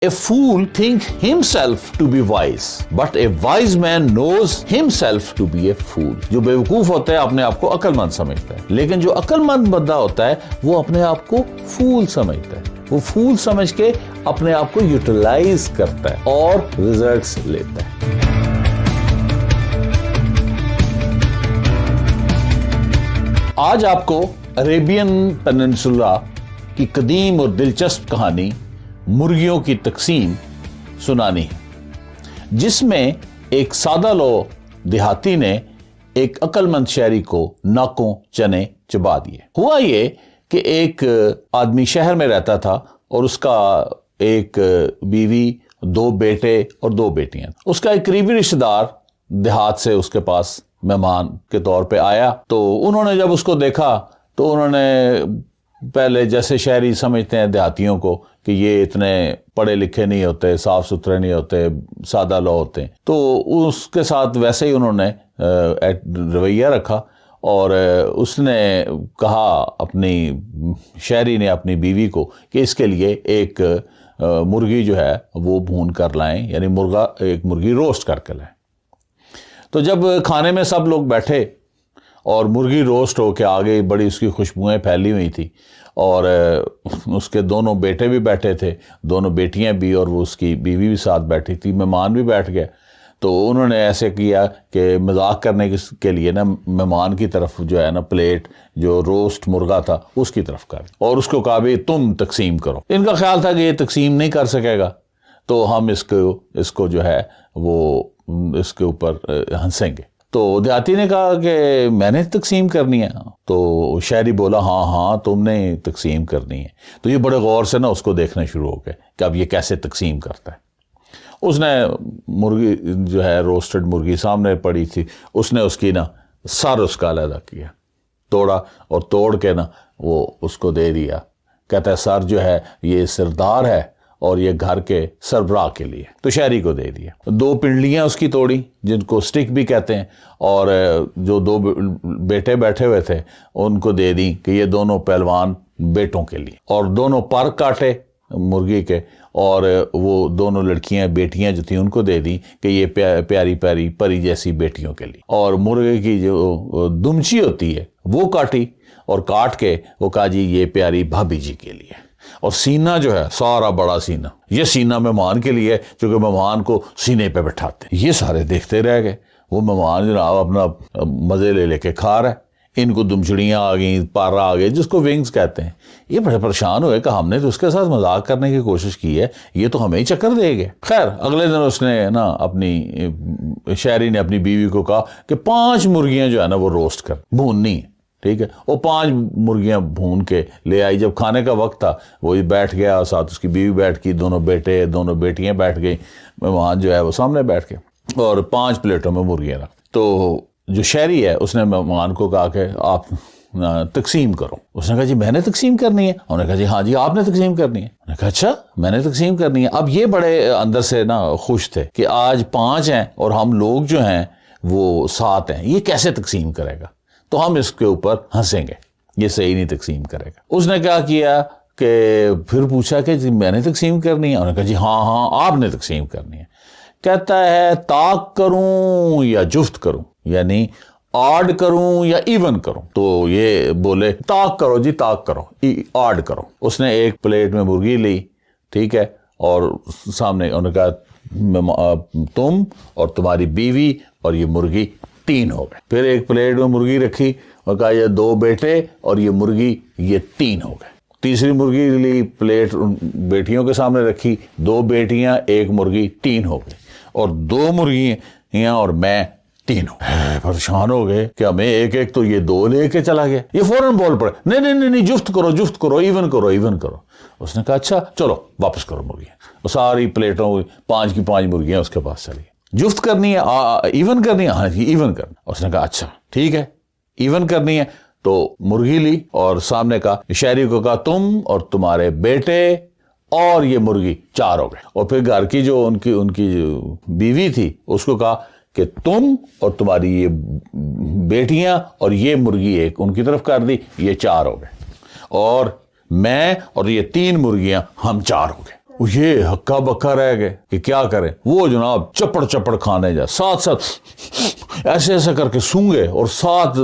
A fool thinks himself to be wise, but a wise man knows himself to be a fool. جو بیوقوف ہوتا ہے اپنے آپ کو عقل مند سمجھتا ہے، لیکن جو عقل مند بندہ ہوتا ہے وہ اپنے آپ کو فول سمجھتا ہے. وہ فول سمجھ کے اپنے آپ کو یوٹیلائز کرتا ہے اور ریزلٹس لیتا ہے. آج آپ کو عربین پیننسولا کی قدیم اور دلچسپ کہانی مرغیوں کی تقسیم سنانی ہے، جس میں ایک سادہ لو دیہاتی نے ایک عقل مند شہری کو ناکوں چنے چبا دیے. ہوا یہ کہ ایک آدمی شہر میں رہتا تھا اور اس کا ایک بیوی، 2 بیٹے اور 2 بیٹیاں. اس کا ایک قریبی رشتہ دار دیہات سے اس کے پاس مہمان کے طور پہ آیا، تو انہوں نے جب اس کو دیکھا تو انہوں نے پہلے جیسے شہری سمجھتے ہیں دیہاتیوں کو کہ یہ اتنے پڑھے لکھے نہیں ہوتے، صاف ستھرے نہیں ہوتے، سادہ لو ہوتے ہیں، تو اس کے ساتھ ویسے ہی انہوں نے رویہ رکھا. اور اس نے کہا، اپنی شہری نے اپنی بیوی کو، کہ اس کے لیے ایک مرغی جو ہے وہ بھون کر لائیں، یعنی ایک مرغی روسٹ کر کے لائیں. تو جب کھانے میں سب لوگ بیٹھے اور مرغی روسٹ ہو کے آگے، بڑی اس کی خوشبوئیں پھیلی ہوئی تھی، اور اس کے دونوں بیٹے بھی بیٹھے تھے، دونوں بیٹیاں بھی، اور وہ اس کی بیوی بھی ساتھ بیٹھی تھی، مہمان بھی بیٹھ گئے. تو انہوں نے ایسے کیا کہ مذاق کرنے کے لیے نا مہمان کی طرف جو ہے نا پلیٹ جو روسٹ مرغا تھا اس کی طرف کر، اور اس کو کہا بھی تم تقسیم کرو. ان کا خیال تھا کہ یہ تقسیم نہیں کر سکے گا، تو ہم اس کو جو ہے وہ اس کے اوپر ہنسیں گے. تو دیہاتی نے کہا کہ میں نے تقسیم کرنی ہے. تو شہری بولا ہاں تم نے تقسیم کرنی ہے. تو یہ بڑے غور سے نا اس کو دیکھنا شروع ہو گئے کہ اب یہ کیسے تقسیم کرتا ہے. اس نے مرغی جو ہے روسٹڈ مرغی سامنے پڑی تھی، اس نے اس کی نا سر اس کا علیحدہ کیا، توڑا، اور توڑ کے نا وہ اس کو دے دیا. کہتا ہے سر جو ہے یہ سردار ہے اور یہ گھر کے سربراہ کے لیے. تو شہری کو دے دیا. 2 پنڈلیاں اس کی توڑی، جن کو سٹک بھی کہتے ہیں، اور جو 2 بیٹے بیٹھے ہوئے تھے ان کو دے دی کہ یہ دونوں پہلوان بیٹوں کے لیے. اور دونوں پر کاٹے مرغی کے، اور وہ دونوں لڑکیاں بیٹیاں جو تھیں ان کو دے دی کہ یہ پیاری پیاری پری جیسی بیٹیوں کے لیے. اور مرغے کی جو دمچی ہوتی ہے وہ کاٹی، اور کاٹ کے وہ کہا جی یہ پیاری بھابھی جی کے لیے. اور سینہ جو ہے سارا بڑا سینہ، یہ سینہ مہمان کے لیے، چونکہ مہمان کو سینے پہ بٹھاتے ہیں. یہ سارے دیکھتے رہ گئے. وہ مہمان جناب اپنا مزے لے کے کھا رہا ہے. ان کو دمچڑیاں آ گئیں، پارا آ گئے، جس کو ونگز کہتے ہیں. یہ بڑے پریشان ہوئے کہ ہم نے تو اس کے ساتھ مذاق کرنے کی کوشش کی ہے، یہ تو ہمیں ہی چکر دے گئے. خیر اگلے دن اس نے نا اپنی شہری نے اپنی بیوی کو کہا کہ 5 مرغیاں جو ہے نا وہ روسٹ کر بھوننی ہے. ٹھیک ہے. وہ 5 مرغیاں بھون کے لے آئی. جب کھانے کا وقت تھا وہ بیٹھ گیا، ساتھ اس کی بیوی بیٹھ گئی، دونوں بیٹے، دونوں بیٹیاں بیٹھ گئی، مہمان جو ہے وہ سامنے بیٹھ کے، اور 5 پلیٹوں میں مرغیاں رکھ. تو جو شہری ہے اس نے مہمان کو کہا کہ آپ تقسیم کرو. اس نے کہا جی میں نے تقسیم کرنی ہے. انہوں نے کہا جی ہاں جی آپ نے تقسیم کرنی ہے. انہوں نے کہا اچھا میں نے تقسیم کرنی ہے. اب یہ بڑے اندر سے نا خوش تھے کہ آج 5 ہیں اور ہم لوگ جو ہیں وہ 7 ہیں، یہ کیسے تقسیم کرے گا؟ تو ہم اس کے اوپر ہنسیں گے، یہ صحیح نہیں تقسیم کرے گا. اس نے کیا کیا کہ پھر پوچھا کہ جی میں نے تقسیم کرنی ہے. انہوں نے کہا جی ہاں آپ نے تقسیم کرنی ہے. کہتا ہے طاق کروں یا جفت کروں، یعنی آڈ کروں یا ایون کروں. تو یہ بولے طاق کرو جی، طاق کرو، آڈ کرو. اس نے ایک پلیٹ میں مرغی لی، ٹھیک ہے، اور سامنے انہوں نے کہا تم اور تمہاری بیوی اور یہ مرغی 3 ہو گئے. پھر ایک پلیٹ میں مرغی رکھی اور کہا یہ 2 بیٹے اور یہ مرغی، یہ 3 ہو گئے. تیسری مرغی لی، پلیٹ بیٹیوں کے سامنے رکھی، 2 بیٹیاں، 1 مرغی، 3 ہو گئے. اور 2 مرغیاں اور میں 3 ہو گئے. پریشان ہو گئے کہ ہمیں ایک تو یہ 2 لے کے چلا گیا. یہ فوراً بول پڑے نہیں جفت کرو، ایون کرو. اس نے کہا اچھا چلو واپس کرو مرغیاں. وہ ساری پلیٹوں 5 کی 5 مرغیاں اس کے پاس چلی. جفت کرنی ہے، ایون کرنی ہے، ہاں جی ایون کرنی. اس نے کہا اچھا ٹھیک ہے ایون کرنی ہے. تو مرغی لی اور سامنے کا شہری کو کہا تم اور تمہارے بیٹے اور یہ مرغی 4 ہو گئے. اور پھر گھر کی جو ان کی جو بیوی تھی اس کو کہا کہ تم اور تمہاری یہ بیٹیاں اور یہ مرغی 1 ان کی طرف کر دی، یہ 4 ہو گئے. اور میں اور یہ 3 مرغیاں ہم 4 ہو گئے. یہ ہکا بکا رہ گئے کہ کیا کریں. وہ جناب چپڑ چپڑ کھانے جا, ساتھ ساتھ ایسے ایسے کر کے سونگے اور ساتھ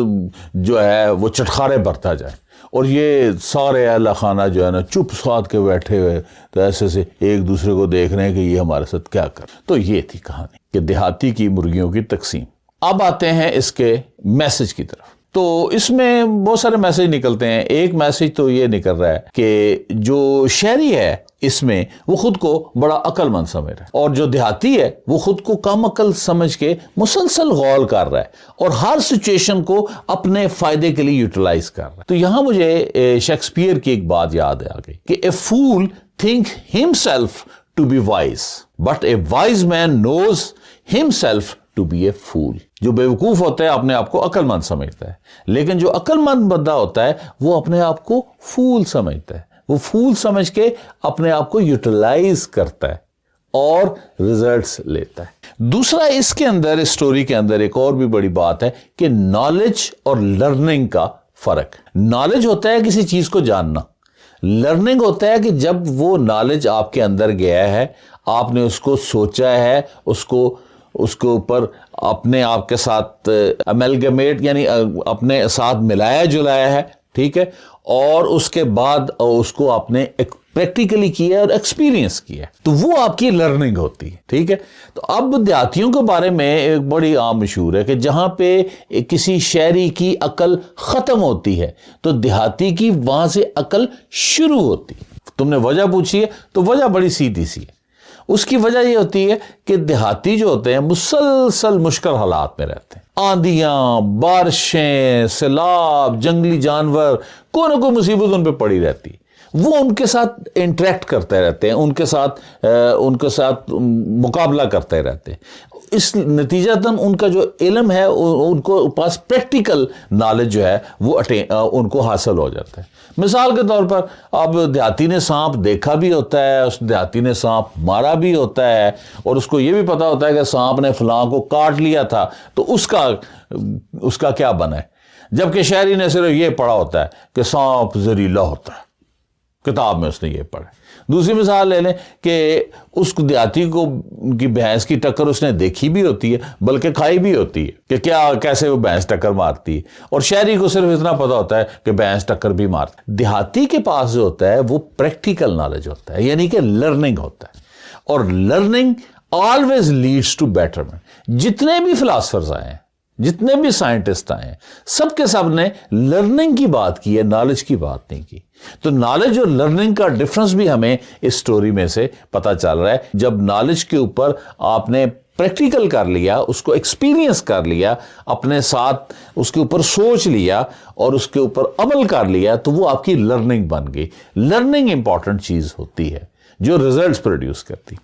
جو ہے وہ چٹخارے برتا جائے. اور یہ سارے اہل خانہ جو ہے نا چپ ساتھ کے بیٹھے ہوئے تو ایسے سے ایک دوسرے کو دیکھ رہے ہیں کہ یہ ہمارے ساتھ کیا کر. تو یہ تھی کہانی کہ دیہاتی کی مرغیوں کی تقسیم. اب آتے ہیں اس کے میسج کی طرف. تو اس میں بہت سارے میسج نکلتے ہیں. ایک میسج تو یہ نکل رہا ہے کہ جو شہری ہے اس میں وہ خود کو بڑا عقل مند سمجھ رہا ہے, اور جو دیہاتی ہے وہ خود کو کم عقل سمجھ کے مسلسل غول کر رہا ہے اور ہر سچویشن کو اپنے فائدے کے لیے یوٹیلائز کر رہا ہے. تو یہاں مجھے شیکسپیئر کی ایک بات یاد آ گئی کہ a fool think himself to be wise but a wise man knows himself to be a fool. جو بیوقوف ہوتا ہے اپنے آپ کو عقل مند سمجھتا ہے, لیکن جو عقل مند بندہ ہوتا ہے وہ اپنے آپ کو فول سمجھتا ہے. وہ فول سمجھ کے اپنے آپ کو یوٹیلائز کرتا ہے اور ریزلٹس لیتا ہے. دوسرا اس کے اندر, اس سٹوری کے اندر ایک اور بھی بڑی بات ہے کہ نالج اور لرننگ کا فرق. نالج ہوتا ہے کسی چیز کو جاننا, لرننگ ہوتا ہے کہ جب وہ نالج آپ کے اندر گیا ہے, آپ نے اس کو سوچا ہے, اس کے اوپر اپنے آپ کے ساتھ امیلگمیٹ یعنی اپنے ساتھ ملایا جلایا ہے, ٹھیک ہے, اور اس کے بعد اس کو آپ نے پریکٹیکلی کیا اور ایکسپیرینس کیا, تو وہ آپ کی لرننگ ہوتی ہے, ٹھیک ہے. تو اب دیہاتیوں کے بارے میں ایک بڑی عام مشہور ہے کہ جہاں پہ کسی شہری کی عقل ختم ہوتی ہے تو دیہاتی کی وہاں سے عقل شروع ہوتی ہے. تم نے وجہ پوچھی ہے تو وجہ بڑی سیدھی سی ہے. اس کی وجہ یہ ہوتی ہے کہ دیہاتی جو ہوتے ہیں مسلسل مشکل حالات میں رہتے ہیں. آندیاں, بارشیں, سیلاب, جنگلی جانور, کوئی نہ کوئی مصیبت ان پہ پڑی رہتی. وہ ان کے ساتھ انٹریکٹ کرتے رہتے ہیں, ان کے ساتھ مقابلہ کرتے رہتے ہیں. اس نتیجتاً ان کا جو علم ہے ان کو پاس پریکٹیکل نالج جو ہے وہ ان کو حاصل ہو جاتا ہے. مثال کے طور پر اب دیہاتی نے سانپ دیکھا بھی ہوتا ہے, اس دیہاتی نے سانپ مارا بھی ہوتا ہے, اور اس کو یہ بھی پتا ہوتا ہے کہ سانپ نے فلاں کو کاٹ لیا تھا تو اس کا کیا بنا ہے. جبکہ شہری نے صرف یہ پڑھا ہوتا ہے کہ سانپ زہریلا ہوتا ہے, کتاب میں اس نے یہ پڑھا. دوسری مثال لے لیں کہ اس دیہاتی کو کی بھینس کی ٹکر اس نے دیکھی بھی ہوتی ہے بلکہ کھائی بھی ہوتی ہے کہ کیسے وہ بھینس ٹکر مارتی ہے, اور شہری کو صرف اتنا پتا ہوتا ہے کہ بھینس ٹکر بھی مارتی. دیہاتی کے پاس جو ہوتا ہے وہ پریکٹیکل نالج ہوتا ہے, یعنی کہ لرننگ ہوتا ہے, اور learning always leads to betterment. جتنے بھی فلاسفرز آئے ہیں, جتنے بھی سائنٹسٹ آئے ہیں, سب کے سب نے لرننگ کی بات کی ہے, نالج کی بات نہیں کی. تو نالج اور لرننگ کا ڈفرنس بھی ہمیں اس سٹوری میں سے پتا چل رہا ہے. جب نالج کے اوپر آپ نے پریکٹیکل کر لیا, اس کو ایکسپیرینس کر لیا, اپنے ساتھ اس کے اوپر سوچ لیا اور اس کے اوپر عمل کر لیا, تو وہ آپ کی لرننگ بن گئی. لرننگ امپورٹنٹ چیز ہوتی ہے جو ریزلٹس پروڈیوس کرتی.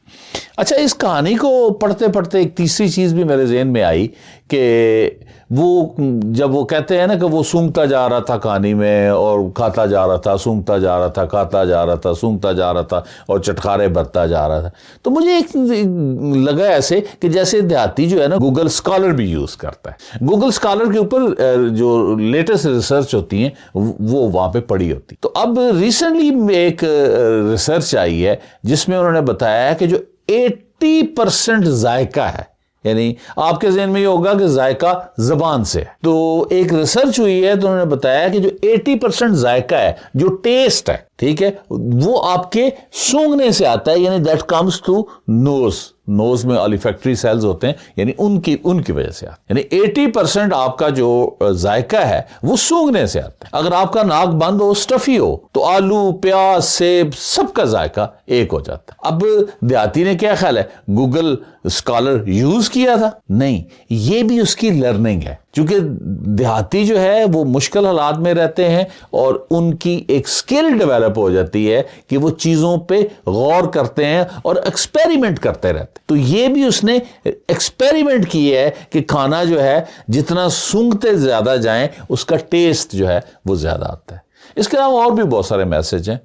اچھا, اس کہانی کو پڑھتے پڑھتے ایک تیسری چیز بھی میرے ذہن میں آئی کہ وہ جب وہ کہتے ہیں نا کہ وہ سونگتا جا رہا تھا کہانی میں اور کھاتا جا رہا تھا, سونگتا جا رہا تھا, کھاتا جا رہا تھا, سونگتا جا رہا تھا اور چٹخارے برتا جا رہا تھا, تو مجھے ایک لگا ایسے کہ جیسے دیہاتی جو ہے نا گوگل اسکالر بھی یوز کرتا ہے. گوگل اسکالر کے اوپر جو لیٹسٹ ریسرچ ہوتی ہیں وہ وہاں پہ پڑی ہوتی. تو اب ریسنٹلی ایک ریسرچ آئی ہے جس میں انہوں نے بتایا ہے کہ جو 80% ذائقہ ہے, یعنی آپ کے ذہن میں یہ ہوگا کہ ذائقہ زبان سے, تو ایک ریسرچ ہوئی ہے تو انہوں نے بتایا کہ جو 80% ذائقہ ہے, جو ٹیسٹ ہے, ٹھیک ہے, وہ آپ کے سونگنے سے آتا ہے, یعنی دیٹ کمز ٹو نوز میں الیفیکٹری سیلز ہوتے ہیں, یعنی ان کی وجہ سے آتا ہے. یعنی 80% آپ کا جو ذائقہ ہے وہ سونگنے سے آتا ہے. اگر آپ کا ناک بند ہو, اسٹفی ہو, تو آلو, پیاز, سیب سب کا ذائقہ ایک ہو جاتا ہے. اب دیہاتی نے کیا خیال ہے, گوگل اسکالر یوز کیا تھا؟ نہیں, یہ بھی اس کی لرننگ ہے. چونکہ دیہاتی جو ہے وہ مشکل حالات میں رہتے ہیں اور ان کی ایک سکل ڈیولپ ہو جاتی ہے کہ وہ چیزوں پہ غور کرتے ہیں اور ایکسپیریمنٹ کرتے رہتے ہیں. تو یہ بھی اس نے ایکسپیریمنٹ کیا ہے کہ کھانا جو ہے جتنا سونگتے زیادہ جائیں اس کا ٹیسٹ جو ہے وہ زیادہ آتا ہے. اس کے علاوہ اور بھی بہت سارے میسج ہیں,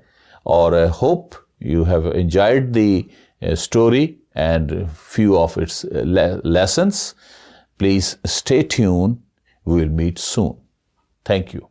اور hope you have enjoyed the story and few of its lessons. Please stay tuned. We will meet soon. Thank you.